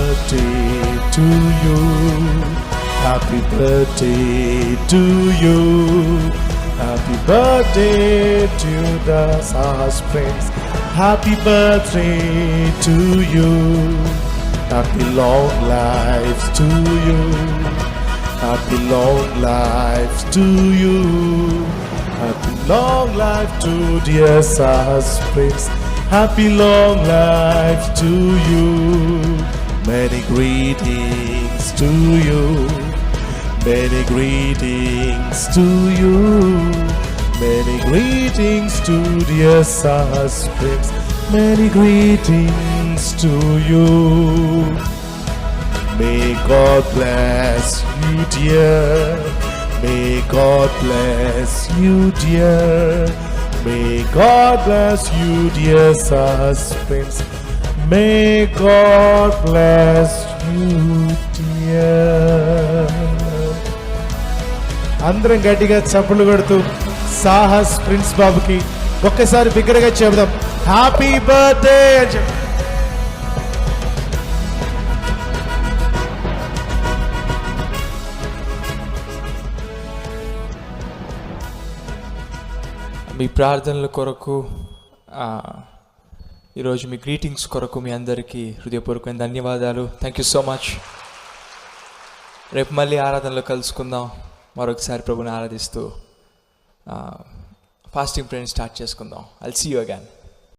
birthday to you. Happy birthday to you. Happy birthday to the Sahas Prince. Happy birthday to you. Happy long life to you. Happy long life to you. Happy long life to dear Sahas Prince. Happy long life to you. Many greetings to you. Many greetings to you. Many greetings to dear Sahas Prince. Many greetings to you. May God bless you, dear. May God bless you, dear. May God bless you, dear Sahas Prince. May God bless you, dear. అందరం గట్టిగా చప్పట్లు కొడుతూ Sahas prince బాబుకి ఒక్కసారి బిగ్గరగా చెబుదాం happy birthday అని చెప్పి. మీ ప్రార్థనల కొరకు, ఈరోజు మీ గ్రీటింగ్స్ కొరకు మీ అందరికీ హృదయపూర్వకమైన ధన్యవాదాలు. Thank you so much. రేపు మళ్ళీ ఆరాధనలో కలుసుకుందాం. మరొకసారి ప్రభుని ఆరాధిస్తూ ఫాస్టింగ్ ప్రేయర్ స్టార్ట్ చేసుకుందాం. I'll see you again.